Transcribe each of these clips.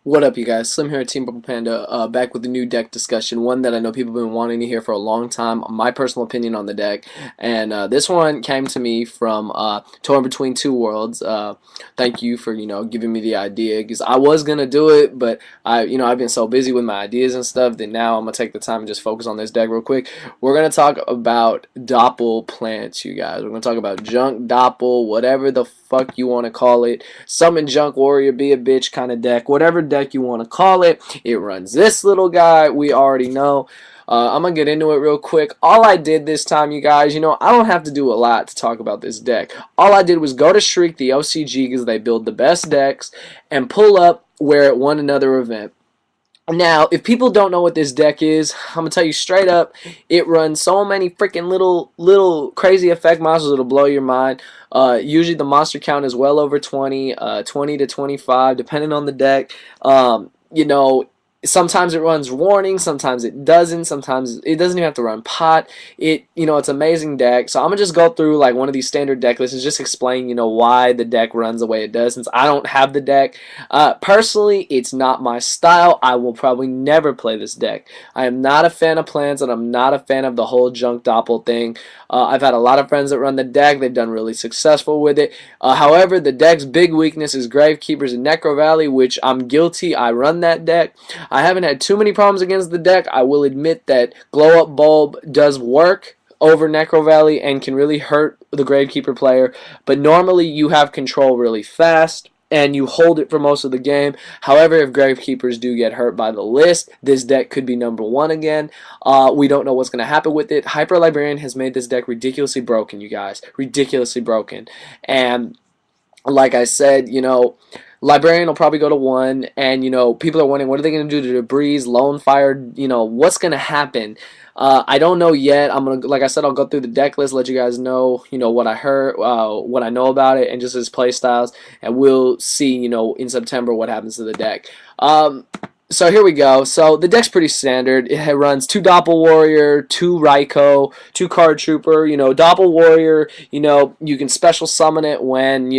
What up, you guys? Slim here at Team Purple Panda, back with a new deck discussion. One that I know people have been wanting to hear for a long time. My personal opinion on the deck, and this one came to me from Torn Between Two Worlds. Thank you for giving me the idea because I was gonna do it, but I've been so busy with my ideas and stuff that now I'm gonna take the time and just focus on this deck real quick. We're gonna talk about Doppel plants, you guys. We're gonna talk about junk Doppel, whatever the fuck you want to call it. Summon Junk Warrior, be a bitch kind of deck, whatever deck you want to call it. It runs this little guy, we already know. I'm going to get into it real quick. All I did this time, you guys, I don't have to do a lot to talk about this deck. All I did was go to Shriek, the OCG, because they build the best decks, and pull up where it won another event. Now, if people don't know what this deck is, I'm going to tell you straight up, it runs so many freaking little crazy effect monsters, it'll blow your mind. Usually the monster count is well over 20, 20 to 25, depending on the deck. Sometimes it runs warning, sometimes it doesn't, sometimes it doesn't even have to run pot. It's an amazing deck. So I'm gonna just go through like one of these standard deck lists and just explain, why the deck runs the way it does, since I don't have the deck. Personally, it's not my style. I will probably never play this deck. I am not a fan of plants, and I'm not a fan of the whole junk doppel thing. I've had a lot of friends that run the deck. They've done really successful with it. However, the deck's big weakness is Gravekeepers and Necro Valley, which I'm guilty. I run that deck. I haven't had too many problems against the deck. I will admit that Glow Up Bulb does work over Necro Valley and can really hurt the Gravekeeper player, but normally you have control really fast and you hold it for most of the game. However, if Gravekeepers do get hurt by the list, this deck could be number one again. We don't know what's going to happen with it. Hyper Librarian has made this deck ridiculously broken, you guys. Ridiculously broken. And like I said, Librarian will probably go to 1, and people are wondering what are they going to do to Debris, Lone Fire, what's going to happen. I don't know yet. Like I said, I'll go through the deck list, let you guys know, what I heard, what I know about it, and just his play styles, and we'll see, in September what happens to the deck. So here we go. So the deck's pretty standard. It runs 2 Doppel Warrior, 2 Raikou, 2 Card Trooper. Doppel Warrior, you can special summon it when,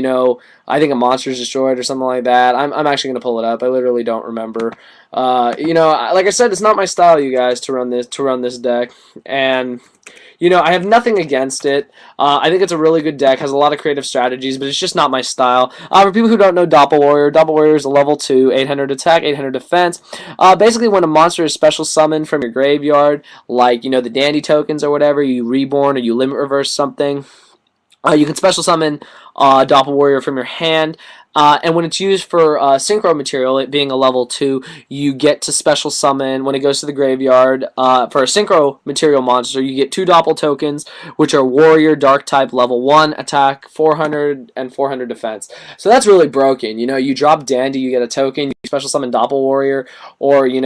I think a monster is destroyed or something like that. I'm actually going to pull it up. I literally don't remember. Like I said, it's not my style, you guys, to run this deck. And I have nothing against it. I think it's a really good deck, has a lot of creative strategies, but it's just not my style. For people who don't know Doppel Warrior is a level 2, 800 attack, 800 defense. Basically, when a monster is special summoned from your graveyard, like, the Dandy tokens or whatever, you reborn or you limit reverse something, you can special summon Doppel Warrior from your hand. And when it's used for synchro material, it being a level 2, you get to special summon when it goes to the graveyard. For a synchro material monster, you get 2 Doppel tokens, which are Warrior, Dark type, level 1, attack, 400, and 400 defense. So that's really broken. You drop Dandy, you get a token, you special summon Doppel Warrior, or, you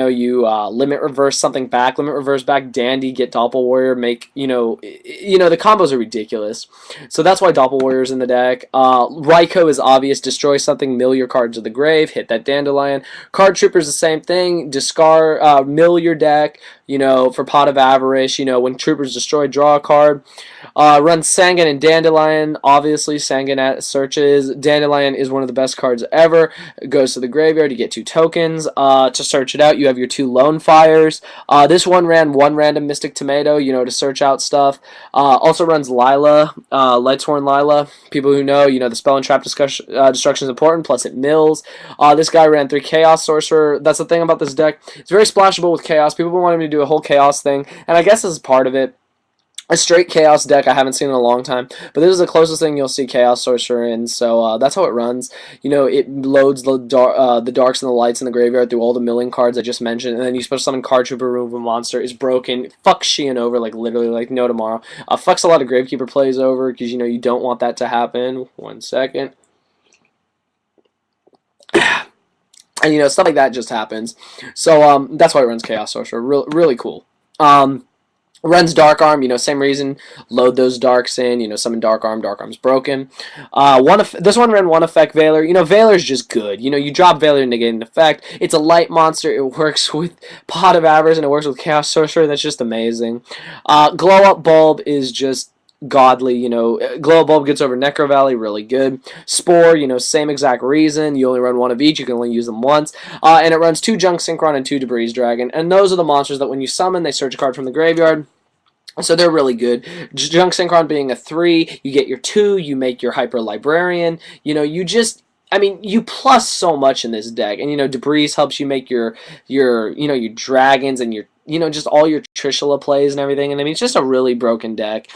limit reverse something back, limit reverse back Dandy, get Doppel Warrior, make, the combos are ridiculous. So that's why Doppel Warrior's in the deck. Raikou is obvious, destroy something, mill your cards to the grave, hit that Dandelion. Card Trooper's the same thing, discard, mill your deck, for Pot of Avarice, when Troopers destroy, draw a card. Run Sangan and Dandelion, obviously Sangan at searches. Dandelion is one of the best cards ever. It goes to the graveyard, you get 2 tokens. To search it out, you have your 2 Lone Fires. This one ran 1 random Mystic Tomato, to search out stuff. Also runs Lila, Lightsworn Lila. People who know, the spell and trap destruction is important, plus it mills. This guy ran 3 Chaos Sorcerer. That's the thing about this deck. It's very splashable with Chaos. People want him to do a whole Chaos thing, and I guess this is part of it. A straight Chaos deck I haven't seen in a long time, but this is the closest thing you'll see Chaos Sorcerer in, so that's how it runs. It loads the darks and the lights in the graveyard through all the milling cards I just mentioned, and then you special summon Card Trooper, remove a monster. Is broken. Fucks Sheehan over, like, literally, like, no tomorrow. Fucks a lot of Gravekeeper plays over, because, you don't want that to happen. 1 second. And, stuff like that just happens. So, that's why it runs Chaos Sorcerer. Really cool. Runs Dark Arm, same reason. Load those darks in, summon Dark Arm. Dark Arm's broken. This one ran 1 effect Veiler. Veiler's just good. You drop Veiler to negate an effect. It's a light monster. It works with Pot of Avarice and it works with Chaos Sorcerer. That's just amazing. Glow Up Bulb is just godly. Glow Bulb gets over Necro Valley, really good. Spore, same exact reason. You only run one of each. You can only use them once. And it runs 2 Junk Synchron and 2 Debris Dragon. And those are the monsters that when you summon, they search a card from the graveyard. So they're really good. Junk Synchron being a 3, you get your 2, you make your Hyper Librarian. You plus so much in this deck. And, Debris helps you make your dragons and your just all your Trishula plays and everything. And it's just a really broken deck.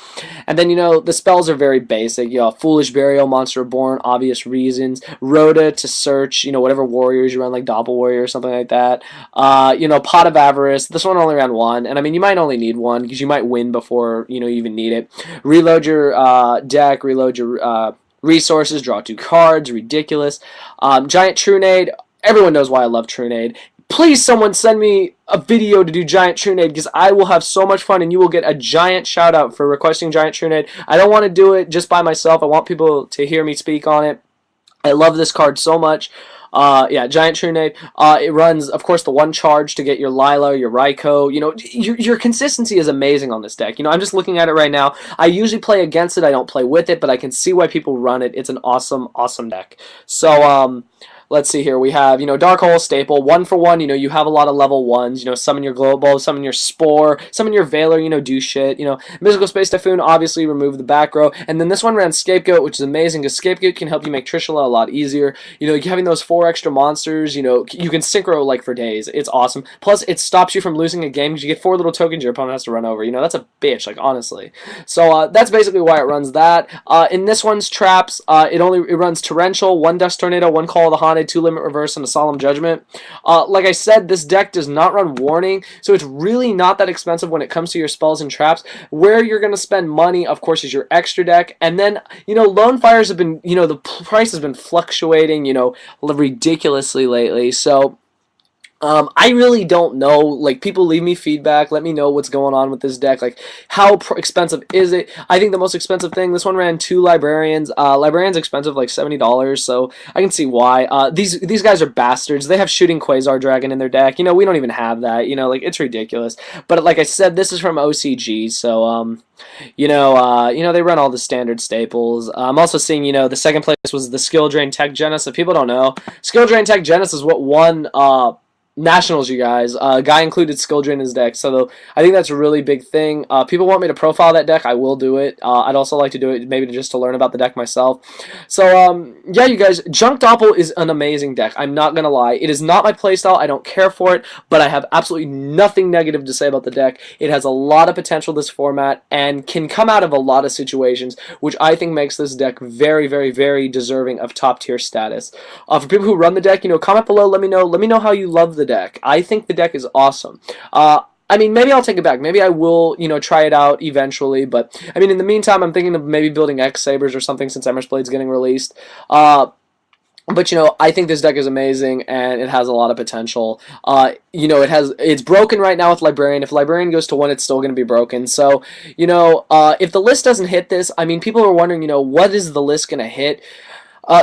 And then, the spells are very basic. Foolish Burial, Monster Reborn, obvious reasons. Rhoda to search, whatever warriors you run, like Doppel Warrior or something like that. Pot of Avarice. This one only ran 1. And you might only need 1 because you might win before, you even need it. Reload your deck, reload your resources, draw 2 cards, ridiculous. Giant Trunade. Everyone knows why I love Trunade. Please, someone send me a video to do Giant Trunade because I will have so much fun and you will get a giant shout out for requesting Giant Trunade. I don't want to do it just by myself. I want people to hear me speak on it. I love this card so much. Giant Trunade. It runs, of course, the 1 charge to get your Lila, your Raikou. Your consistency is amazing on this deck. I'm just looking at it right now. I usually play against it. I don't play with it, but I can see why people run it. It's an awesome, awesome deck. So, let's see here. We have, Dark Hole staple, 1 for 1. You have a lot of level 1s. Summon your Glow Bulb, summon your Spore, summon your Veiler, do shit. Mystical Space Typhoon, obviously remove the back row. And then this one ran Scapegoat, which is amazing because Scapegoat can help you make Trishula a lot easier. Having those 4 extra monsters, you can synchro like for days. It's awesome. Plus, it stops you from losing a game because you get 4 little tokens your opponent has to run over. That's a bitch, like, honestly. So, that's basically why it runs that. In this one's traps, it runs Torrential, 1 Dust Tornado, 1 Call of the Haunted, 2 Limit Reverse, and a Solemn Judgment. Like I said, this deck does not run Warning, so it's really not that expensive when it comes to your spells and traps. Where you're going to spend money, of course, is your extra deck. And then, Lone Fires have been, the price has been fluctuating, ridiculously lately. So, I really don't know. Like, people leave me feedback. Let me know what's going on with this deck. Like, how expensive is it? I think the most expensive thing, this one ran 2 Librarians. Librarian's expensive, like $70, so I can see why. These guys are bastards. They have Shooting Quasar Dragon in their deck. We don't even have that. It's ridiculous. But like I said, this is from OCG, so, they run all the standard staples. I'm also seeing, the second place was the Skill Drain Tech Genesis. If people don't know, Skill Drain Tech Genesis is what won, Nationals, you guys. Guy included Skill Drain in his deck, so I think that's a really big thing. People want me to profile that deck, I will do it. I'd also like to do it maybe just to learn about the deck myself. So, yeah, you guys, Junk Doppel is an amazing deck. I'm not going to lie. It is not my playstyle. I don't care for it, but I have absolutely nothing negative to say about the deck. It has a lot of potential, this format, and can come out of a lot of situations, which I think makes this deck very, very, very deserving of top-tier status. For people who run the deck, comment below. Let me know how you love the deck. I think the deck is awesome. Maybe I'll take it back. Maybe I will, try it out eventually. But, in the meantime, I'm thinking of maybe building X-Sabers or something since Emrys Blade's getting released. But, I think this deck is amazing, and it has a lot of potential. It's broken right now with Librarian. If Librarian goes to 1, it's still going to be broken. So, if the list doesn't hit this, people are wondering, what is the list going to hit?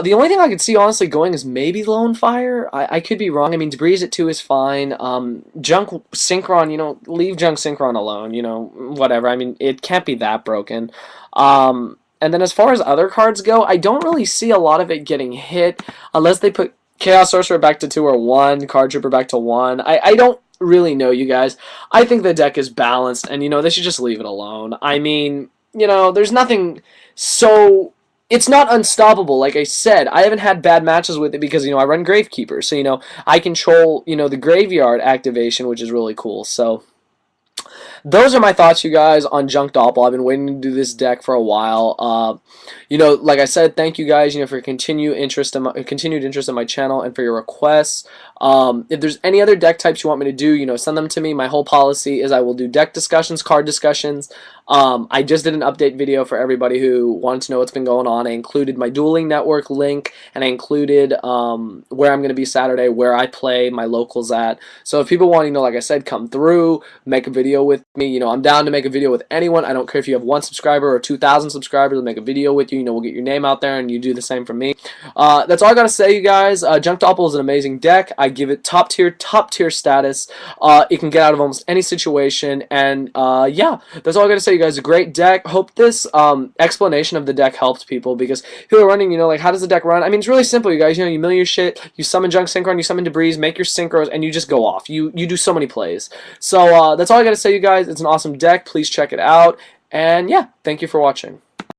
The only thing I could see, honestly, going is maybe Lone Fire. I could be wrong. Debris at 2 is fine. Junk Synchron, leave Junk Synchron alone. Whatever. It can't be that broken. And then as far as other cards go, I don't really see a lot of it getting hit unless they put Chaos Sorcerer back to 2 or 1, Card Trooper back to 1. I don't really know, you guys. I think the deck is balanced, and, they should just leave it alone. There's nothing so... It's not unstoppable, like I said. I haven't had bad matches with it because, I run Gravekeeper. So, I control, the graveyard activation, which is really cool. So, those are my thoughts, you guys, on Junk Doppel. I've been waiting to do this deck for a while. Like I said, thank you guys, for continued interest in my channel and for your requests. If there's any other deck types you want me to do, send them to me. My whole policy is I will do deck discussions, card discussions. I just did an update video for everybody who wanted to know what's been going on. I included my Dueling Network link, and I included where I'm going to be Saturday, where I play, my locals at. So if people want, like I said, come through, make a video with me. I'm down to make a video with anyone. I don't care if you have 1 subscriber or 2,000 subscribers. I'll make a video with you. We'll get your name out there, and you do the same for me. That's all I gotta say, you guys. Junk Doppel is an amazing deck. I give it top tier status. It can get out of almost any situation, and yeah, that's all I gotta say. you guys, a great deck. Hope this explanation of the deck helped people, because people are running, like, how does the deck run? I mean, it's really simple, you guys. You mill your shit, you summon junk synchron, you summon debris, make your synchros, and you just go off. You do so many plays. So that's all I got to say, you guys. It's an awesome deck. Please check it out. And yeah, thank you for watching.